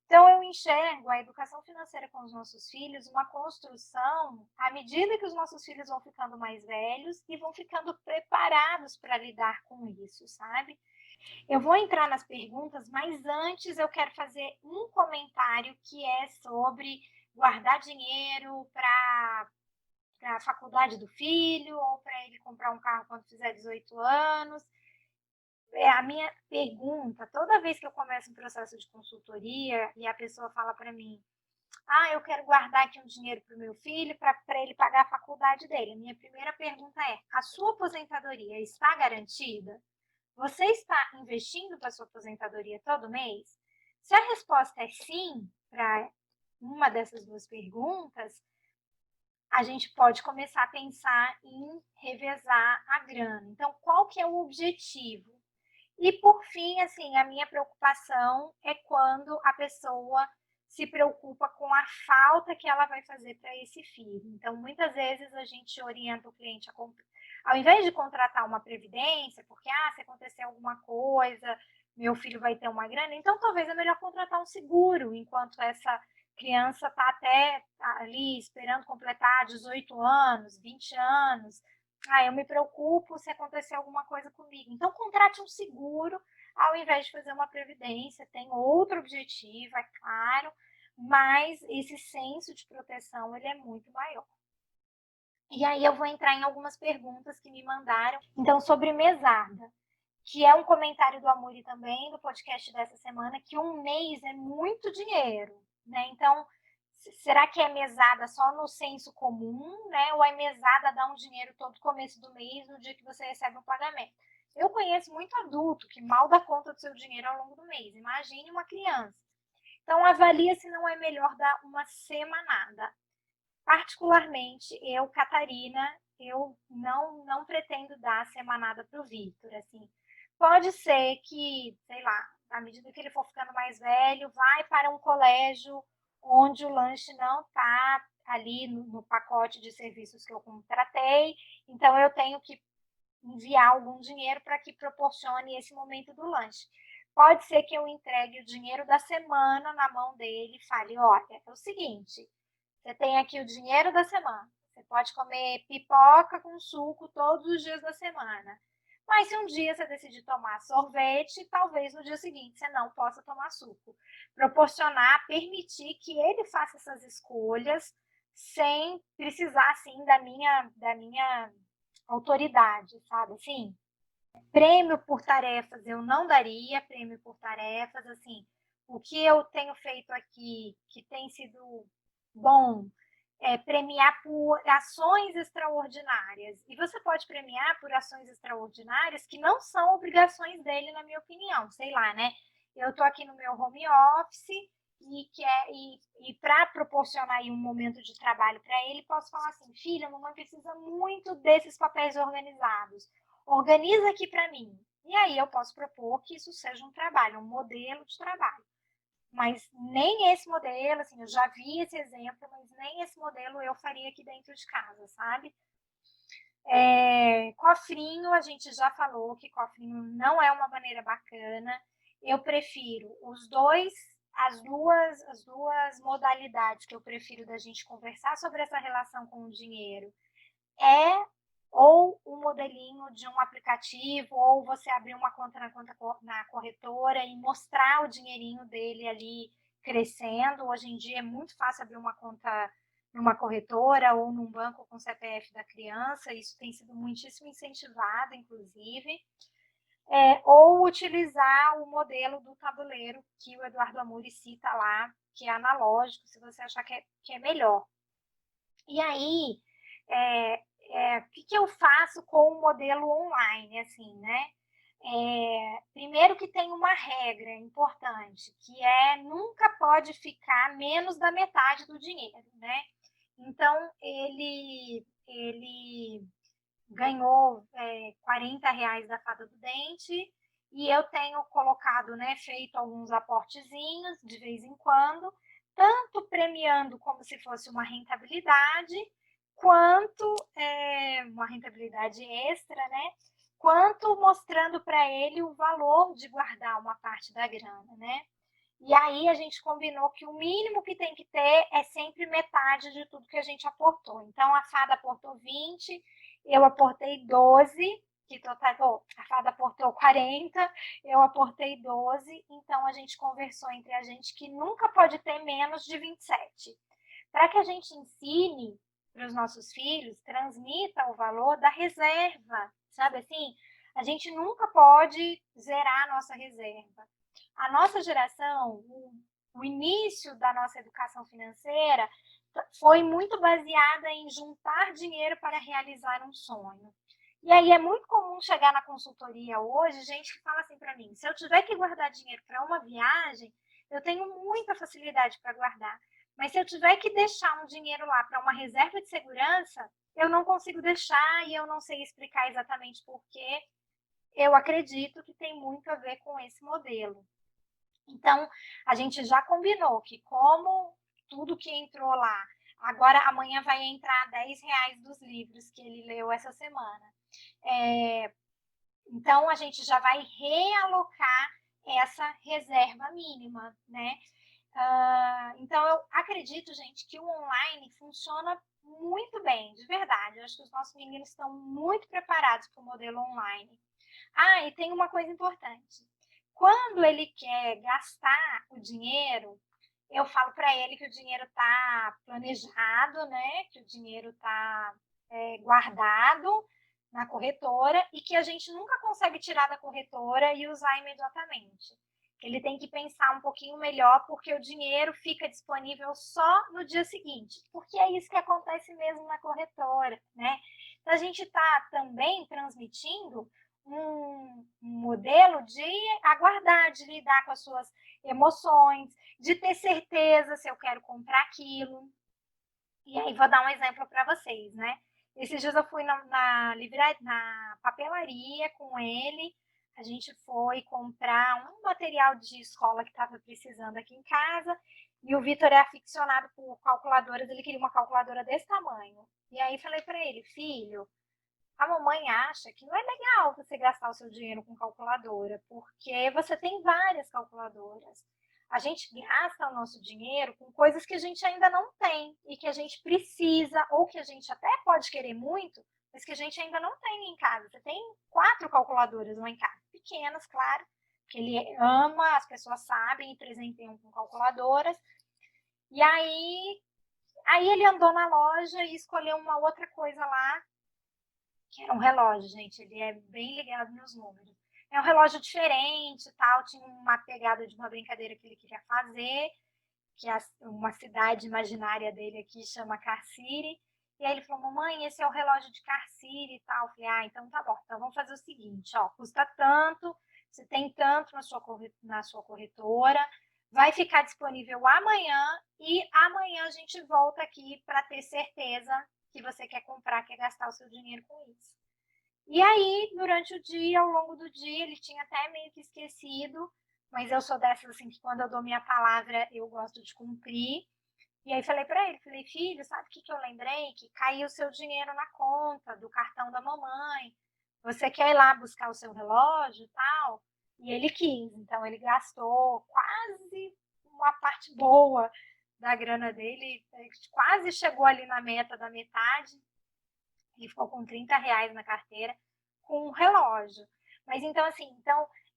Então, eu enxergo a educação financeira com os nossos filhos uma construção à medida que os nossos filhos vão ficando mais velhos e vão ficando preparados para lidar com isso, sabe? Eu vou entrar nas perguntas, mas antes eu quero fazer um comentário que é sobre guardar dinheiro para a faculdade do filho ou para ele comprar um carro quando fizer 18 anos. A minha pergunta, toda vez que eu começo um processo de consultoria e a pessoa fala para mim, eu quero guardar aqui um dinheiro para o meu filho para ele pagar a faculdade dele. A minha primeira pergunta é, a sua aposentadoria está garantida? Você está investindo para sua aposentadoria todo mês? Se a resposta é sim para uma dessas duas perguntas, a gente pode começar a pensar em revezar a grana. Então, qual que é o objetivo? E por fim, assim, a minha preocupação é quando a pessoa se preocupa com a falta que ela vai fazer para esse filho. Então, muitas vezes a gente orienta o cliente Ao invés de contratar uma previdência, porque se acontecer alguma coisa, meu filho vai ter uma grana, então talvez é melhor contratar um seguro, enquanto essa criança está até ali esperando completar 18 anos, 20 anos. Eu me preocupo se acontecer alguma coisa comigo. Então, contrate um seguro ao invés de fazer uma previdência. Tem outro objetivo, é claro, mas esse senso de proteção ele é muito maior. E aí eu vou entrar em algumas perguntas que me mandaram. Então, sobre mesada, que é um comentário do Amuri também, do podcast dessa semana, que um mês é muito dinheiro, né? Então, será que é mesada só no senso comum, né? Ou é mesada dar um dinheiro todo começo do mês, no dia que você recebe um pagamento? Eu conheço muito adulto que mal dá conta do seu dinheiro ao longo do mês. Imagine uma criança. Então, avalia se não é melhor dar uma semanada. Particularmente, eu, Catarina, eu não pretendo dar semanada para o Victor, assim. Pode ser que, sei lá, à medida que ele for ficando mais velho, vai para um colégio onde o lanche não está ali no pacote de serviços que eu contratei, então eu tenho que enviar algum dinheiro para que proporcione esse momento do lanche. Pode ser que eu entregue o dinheiro da semana na mão dele e fale, olha, é o seguinte, você tem aqui o dinheiro da semana. Você pode comer pipoca com suco todos os dias da semana. Mas se um dia você decidir tomar sorvete, talvez no dia seguinte você não possa tomar suco. Proporcionar, permitir que ele faça essas escolhas sem precisar, assim, da minha autoridade, sabe? Assim, prêmio por tarefas eu não daria, prêmio por tarefas, assim, o que eu tenho feito aqui, que tem sido bom, é premiar por ações extraordinárias. E você pode premiar por ações extraordinárias que não são obrigações dele, na minha opinião. Sei lá, né? Eu estou aqui no meu home office e para proporcionar aí um momento de trabalho para ele, posso falar assim, filha, a mamãe precisa muito desses papéis organizados. Organiza aqui para mim. E aí eu posso propor que isso seja um trabalho, um modelo de trabalho. Mas nem esse modelo, assim, eu já vi esse exemplo, mas nem esse modelo eu faria aqui dentro de casa, sabe? Cofrinho, a gente já falou que cofrinho não é uma maneira bacana. Eu prefiro as duas modalidades que eu prefiro da gente conversar sobre essa relação com o dinheiro é ou o modelinho de um aplicativo, ou você abrir uma conta na corretora e mostrar o dinheirinho dele ali crescendo. Hoje em dia é muito fácil abrir uma conta numa corretora ou num banco com CPF da criança, isso tem sido muitíssimo incentivado, inclusive. Ou utilizar o modelo do tabuleiro que o Eduardo Amuri cita lá, que é analógico, se você achar que é melhor. E aí, o que eu faço com o modelo online, assim, né? Primeiro que tem uma regra importante, que nunca pode ficar menos da metade do dinheiro, né? Então, ele ganhou R$ 40 da fada do dente e eu tenho colocado, né, feito alguns aportezinhos de vez em quando, tanto premiando como se fosse uma rentabilidade, quanto uma rentabilidade extra, né? Quanto mostrando para ele o valor de guardar uma parte da grana, né? E aí a gente combinou que o mínimo que tem que ter é sempre metade de tudo que a gente aportou. Então a fada aportou 20, eu aportei 12, que total, a fada aportou 40, eu aportei 12, então a gente conversou entre a gente que nunca pode ter menos de 27. Para que a gente ensine para os nossos filhos, transmita o valor da reserva, sabe assim? A gente nunca pode zerar a nossa reserva. A nossa geração, o início da nossa educação financeira foi muito baseada em juntar dinheiro para realizar um sonho. E aí é muito comum chegar na consultoria hoje, gente que fala assim para mim, se eu tiver que guardar dinheiro para uma viagem, eu tenho muita facilidade para guardar. Mas se eu tiver que deixar um dinheiro lá para uma reserva de segurança, eu não consigo deixar e eu não sei explicar exatamente por quê. Eu acredito que tem muito a ver com esse modelo. Então, a gente já combinou que como tudo que entrou lá, agora amanhã vai entrar R$ 10 dos livros que ele leu essa semana. Então, a gente já vai realocar essa reserva mínima, né? Então, eu acredito, gente, que o online funciona muito bem, de verdade. Eu acho que os nossos meninos estão muito preparados para o modelo online. E tem uma coisa importante. Quando ele quer gastar o dinheiro, eu falo para ele que o dinheiro está planejado, né? Que o dinheiro está guardado na corretora e que a gente nunca consegue tirar da corretora e usar imediatamente. Ele tem que pensar um pouquinho melhor, porque o dinheiro fica disponível só no dia seguinte, porque é isso que acontece mesmo na corretora, né? Então, a gente está também transmitindo um modelo de aguardar, de lidar com as suas emoções, de ter certeza se eu quero comprar aquilo. E aí, vou dar um exemplo para vocês, né? Esses dias eu fui na papelaria com ele, a gente foi comprar um material de escola que estava precisando aqui em casa, e o Vitor é aficionado por calculadoras, ele queria uma calculadora desse tamanho. E aí falei para ele, filho, a mamãe acha que não é legal você gastar o seu dinheiro com calculadora, porque você tem várias calculadoras. A gente gasta o nosso dinheiro com coisas que a gente ainda não tem e que a gente precisa, ou que a gente até pode querer muito, mas que a gente ainda não tem em casa. Você tem 4 calculadoras lá em casa, pequenas, claro, que ele ama, as pessoas sabem e presenteiam com calculadoras. E aí ele andou na loja e escolheu uma outra coisa lá, que era um relógio, gente, ele é bem ligado nos números. É um relógio diferente e tal, tinha uma pegada de uma brincadeira que ele queria fazer, que é uma cidade imaginária dele aqui chama Car City. E aí ele falou, mamãe, esse é o relógio de Car City e tal. Eu falei, então tá bom, então vamos fazer o seguinte, ó, custa tanto, você tem tanto na sua corretora, vai ficar disponível amanhã e amanhã a gente volta aqui para ter certeza que você quer comprar, quer gastar o seu dinheiro com isso. E aí, durante o dia, ao longo do dia, ele tinha até meio que esquecido, mas eu sou dessas assim que quando eu dou minha palavra, eu gosto de cumprir. E aí falei para ele, falei, filho, sabe o que eu lembrei? Que caiu o seu dinheiro na conta do cartão da mamãe. Você quer ir lá buscar o seu relógio e tal? E ele quis, então ele gastou quase uma parte boa da grana dele, quase chegou ali na meta da metade, e ficou com R$ 30 na carteira, com um relógio. Mas então, assim,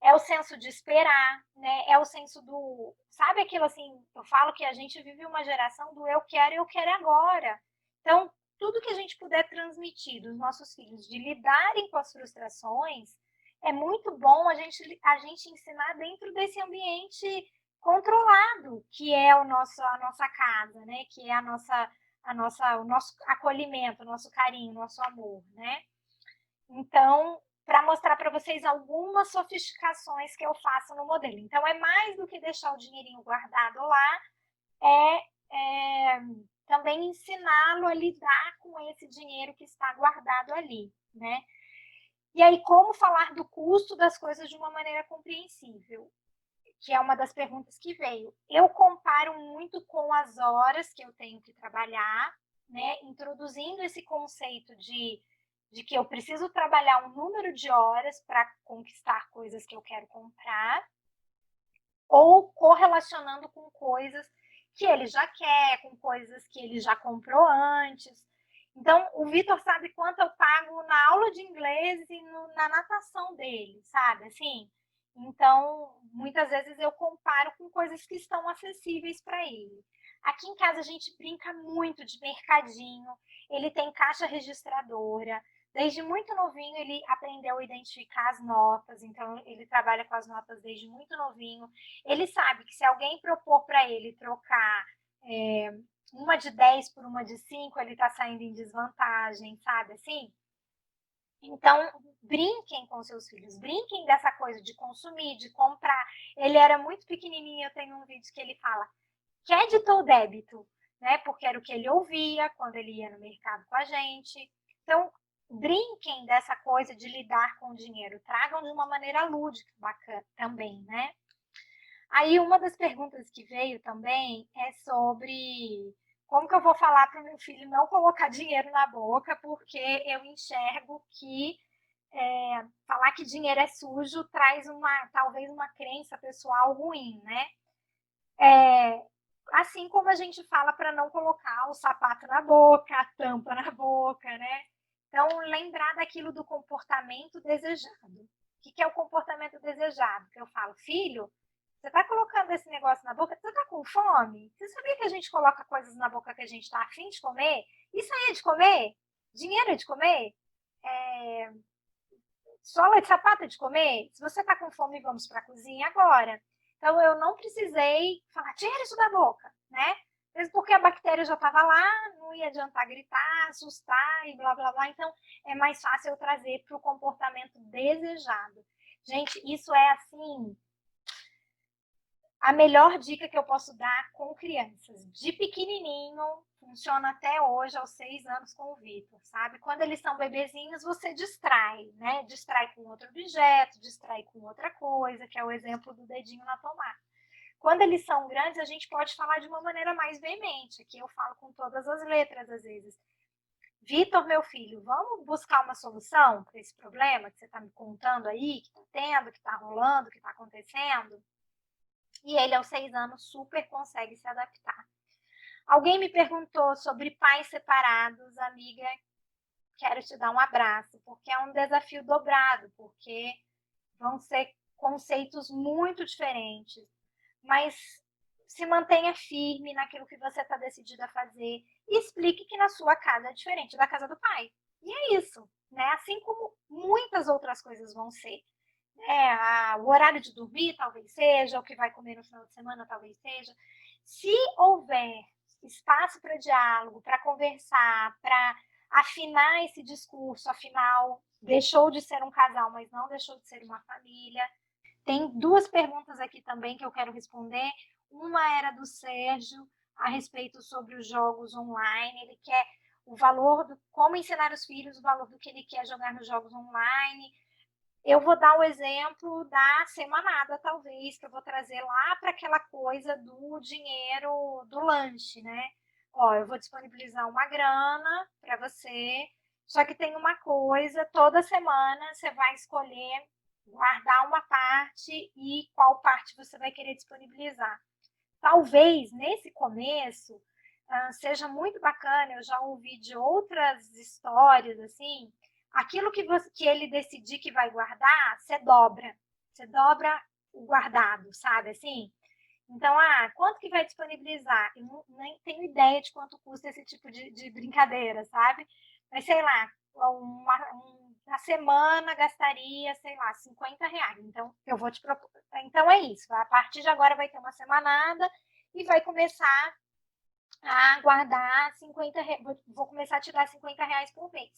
é o senso de esperar, né? É o senso do. Sabe aquilo assim? Eu falo que a gente vive uma geração do eu quero agora. Então, tudo que a gente puder transmitir dos nossos filhos, de lidarem com as frustrações, é muito bom a gente ensinar dentro desse ambiente controlado, que é a nossa casa, né? Que é o nosso acolhimento, o nosso carinho, o nosso amor, né? Então, para mostrar para vocês algumas sofisticações que eu faço no modelo. Então, é mais do que deixar o dinheirinho guardado lá, também ensiná-lo a lidar com esse dinheiro que está guardado ali, né? E aí, como falar do custo das coisas de uma maneira compreensível? Que é uma das perguntas que veio. Eu comparo muito com as horas que eu tenho que trabalhar, né? Introduzindo esse conceito de que eu preciso trabalhar um número de horas para conquistar coisas que eu quero comprar, ou correlacionando com coisas que ele já quer, com coisas que ele já comprou antes. Então, o Vitor sabe quanto eu pago na aula de inglês e na natação dele, sabe? Assim, então, muitas vezes eu comparo com coisas que estão acessíveis para ele. Aqui em casa a gente brinca muito de mercadinho, ele tem caixa registradora. Desde muito novinho ele aprendeu a identificar as notas, então ele trabalha com as notas desde muito novinho. Ele sabe que se alguém propor para ele trocar uma de 10 por uma de 5, ele está saindo em desvantagem, sabe assim? Então, brinquem com seus filhos, brinquem dessa coisa de consumir, de comprar. Ele era muito pequenininho, eu tenho um vídeo que ele fala, crédito ou débito? Né? Porque era o que ele ouvia quando ele ia no mercado com a gente. Então, brinquem dessa coisa de lidar com o dinheiro, tragam de uma maneira lúdica, bacana também, né? Aí, uma das perguntas que veio também é sobre Como que eu vou falar para o meu filho não colocar dinheiro na boca, porque eu enxergo que falar que dinheiro é sujo traz talvez uma crença pessoal ruim, né? Assim como a gente fala para não colocar o sapato na boca, a tampa na boca, né? Então, lembrar daquilo do comportamento desejado. O que é o comportamento desejado? Que eu falo, filho, você está colocando esse negócio na boca, você está com fome? Você sabia que a gente coloca coisas na boca que a gente está afim de comer? Isso aí é de comer? Dinheiro é de comer? É... Sola de sapato é de comer? Se você está com fome, vamos para a cozinha agora. Então, eu não precisei falar, tira isso da boca, né? Mesmo porque a bactéria já estava lá, não ia adiantar gritar, assustar e blá, blá, blá. Então, é mais fácil eu trazer para o comportamento desejado. Gente, isso é assim, a melhor dica que eu posso dar com crianças. De pequenininho, funciona até hoje, aos 6 anos com o Vitor, sabe? Quando eles são bebezinhos, você distrai, né? Distrai com outro objeto, distrai com outra coisa, que é o exemplo do dedinho na tomada. Quando eles são grandes, a gente pode falar de uma maneira mais veemente. Aqui eu falo com todas as letras, às vezes. Vitor, meu filho, vamos buscar uma solução para esse problema que você está me contando aí, que está tendo, que está rolando, que está acontecendo? E ele, aos 6 anos, super consegue se adaptar. Alguém me perguntou sobre pais separados, amiga, quero te dar um abraço, porque é um desafio dobrado, porque vão ser conceitos muito diferentes, mas se mantenha firme naquilo que você está decidido a fazer e explique que na sua casa é diferente da casa do pai. E é isso, né? Assim como muitas outras coisas vão ser. O horário de dormir talvez seja, o que vai comer no final de semana talvez seja. Se houver espaço para diálogo, para conversar, para afinar esse discurso, afinal, deixou de ser um casal, mas não deixou de ser uma família. Tem duas perguntas aqui também que eu quero responder. Uma era do Sérgio, a respeito sobre os jogos online. Ele quer o valor do como ensinar os filhos, o valor do que ele quer jogar nos jogos online. Eu vou dar o exemplo da semanada, talvez, que eu vou trazer lá para aquela coisa do dinheiro do lanche, né? Ó, eu vou disponibilizar uma grana para você, só que tem uma coisa, toda semana você vai escolher guardar uma parte e qual parte você vai querer disponibilizar. Talvez, nesse começo, seja muito bacana, eu já ouvi de outras histórias, assim, aquilo que ele decidir que vai guardar, você dobra o guardado, sabe, assim? Então, quanto que vai disponibilizar? Eu nem tenho ideia de quanto custa esse tipo de brincadeira, sabe? Mas, sei lá, na semana gastaria, sei lá, R$ 50. Então, eu vou te propor. Então, é isso. A partir de agora vai ter uma semanada e vai começar a guardar 50 reais. Vou começar a tirar R$ 50 por mês.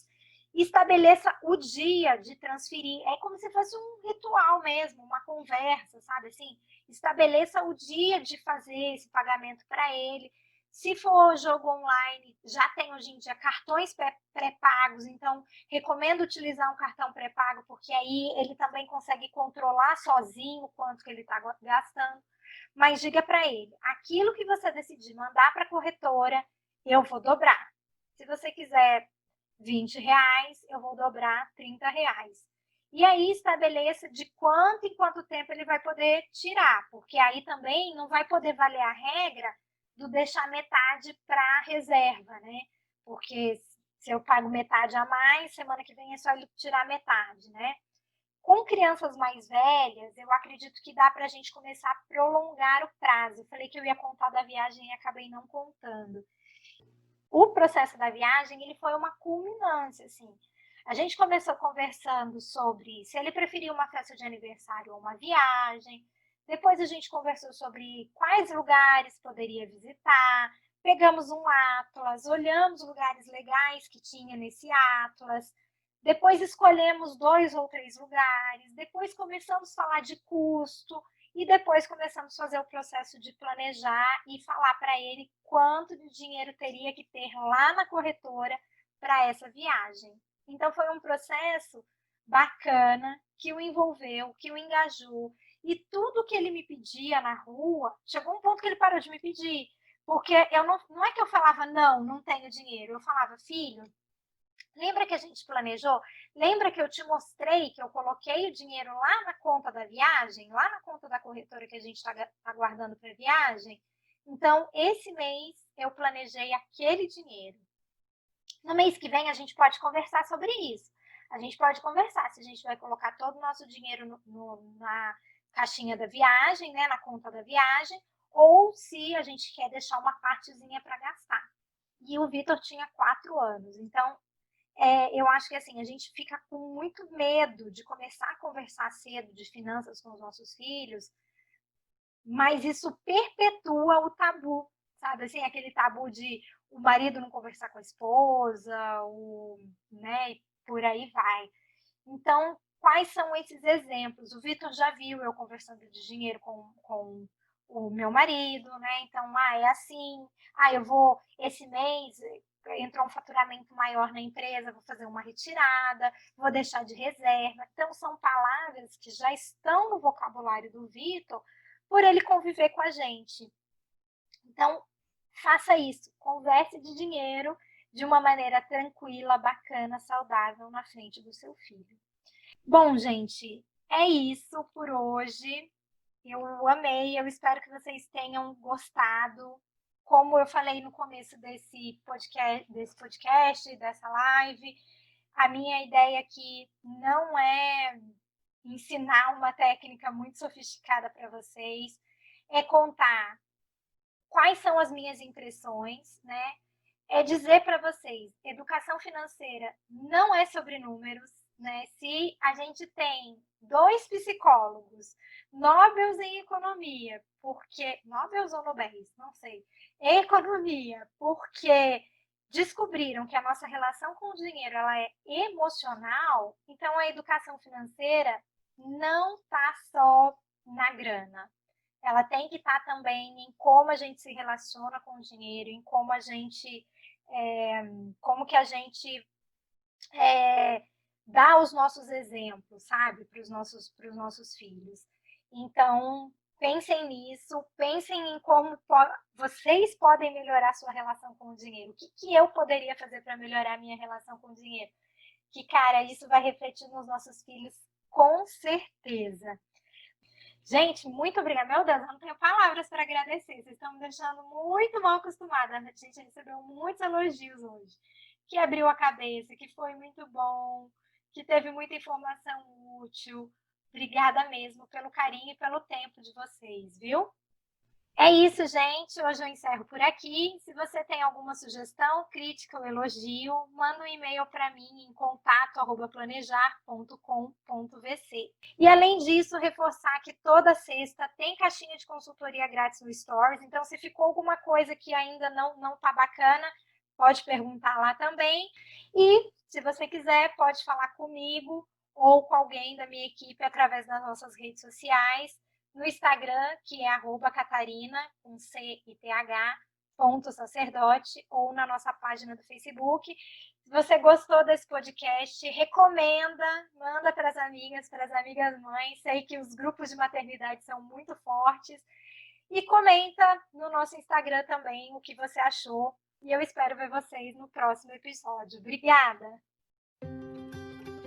Estabeleça o dia de transferir. É como se fosse um ritual mesmo, uma conversa, sabe? Assim, estabeleça o dia de fazer esse pagamento para ele. Se for jogo online, já tem hoje em dia cartões pré-pagos, então recomendo utilizar um cartão pré-pago, porque aí ele também consegue controlar sozinho quanto que ele está gastando. Mas diga para ele, aquilo que você decidir mandar para a corretora, eu vou dobrar. Se você quiser R$ 20, eu vou dobrar R$ 30. E aí estabeleça de quanto em quanto tempo ele vai poder tirar, porque aí também não vai poder valer a regra do deixar metade para reserva, né? Porque se eu pago metade a mais, semana que vem é só ele tirar metade, né? Com crianças mais velhas, eu acredito que dá para a gente começar a prolongar o prazo. Eu falei que eu ia contar da viagem e acabei não contando. O processo da viagem, ele foi uma culminância, assim. A gente começou conversando sobre se ele preferia uma festa de aniversário ou uma viagem. Depois a gente conversou sobre quais lugares poderia visitar. Pegamos um atlas, olhamos lugares legais que tinha nesse atlas. Depois escolhemos 2 ou 3 lugares. Depois começamos a falar de custo. E depois começamos a fazer o processo de planejar e falar para ele quanto de dinheiro teria que ter lá na corretora para essa viagem. Então foi um processo bacana que o envolveu, que o engajou. E tudo que ele me pedia na rua, chegou um ponto que ele parou de me pedir, Porque eu não é que eu falava, não tenho dinheiro. Eu falava, filho, lembra que a gente planejou? Lembra que eu te mostrei que eu coloquei o dinheiro lá na conta da viagem, lá na conta da corretora que a gente está guardando para a viagem? Então, esse mês eu planejei aquele dinheiro. No mês que vem, a gente pode conversar sobre isso. A gente pode conversar se a gente vai colocar todo o nosso dinheiro na caixinha da viagem, né, na conta da viagem, ou se a gente quer deixar uma partezinha para gastar. E o Vitor tinha 4 anos, então eu acho que assim, a gente fica com muito medo de começar a conversar cedo de finanças com os nossos filhos, mas isso perpetua o tabu, sabe? Assim, aquele tabu de o marido não conversar com a esposa, né, e por aí vai. Então, quais são esses exemplos? O Vitor já viu eu conversando de dinheiro com o meu marido, né? Então, é assim, eu vou, esse mês entrou um faturamento maior na empresa, vou fazer uma retirada, vou deixar de reserva. Então, são palavras que já estão no vocabulário do Vitor por ele conviver com a gente. Então, faça isso, converse de dinheiro de uma maneira tranquila, bacana, saudável na frente do seu filho. Bom, gente, é isso por hoje. Eu amei, eu espero que vocês tenham gostado. Como eu falei no começo desse podcast, dessa live, a minha ideia aqui não é ensinar uma técnica muito sofisticada para vocês, é contar quais são as minhas impressões, né? É dizer para vocês, educação financeira não é sobre números, né? Se a gente tem 2 psicólogos, Nobels em economia, porque Nobels ou Nobéis, não sei, em economia, porque descobriram que a nossa relação com o dinheiro ela é emocional, então a educação financeira não está só na grana, ela tem que estar também em como a gente se relaciona com o dinheiro, em como a gente, como que a gente dá os nossos exemplos, sabe, para os nossos filhos. Então, pensem nisso, pensem em como vocês podem melhorar a sua relação com o dinheiro. O que eu poderia fazer para melhorar a minha relação com o dinheiro? Que, cara, isso vai refletir nos nossos filhos com certeza. Gente, muito obrigada. Meu Deus, eu não tenho palavras para agradecer. Vocês estão me deixando muito mal acostumada. A gente recebeu muitos elogios hoje. Que abriu a cabeça, que foi muito bom, que teve muita informação útil. Obrigada mesmo pelo carinho e pelo tempo de vocês, viu? É isso, gente. Hoje eu encerro por aqui. Se você tem alguma sugestão, crítica ou elogio, manda um e-mail para mim em contato@planejar.com.vc. E além disso, reforçar que toda sexta tem caixinha de consultoria grátis no Stories. Então, se ficou alguma coisa que ainda não tá bacana, pode perguntar lá também. E se você quiser, pode falar comigo ou com alguém da minha equipe através das nossas redes sociais no Instagram, que é @catarina, com C-I-T-H, .sacerdote, ou na nossa página do Facebook. Se você gostou desse podcast, recomenda, manda para as amigas mães. Sei que os grupos de maternidade são muito fortes. E comenta no nosso Instagram também o que você achou. E eu espero ver vocês no próximo episódio. Obrigada!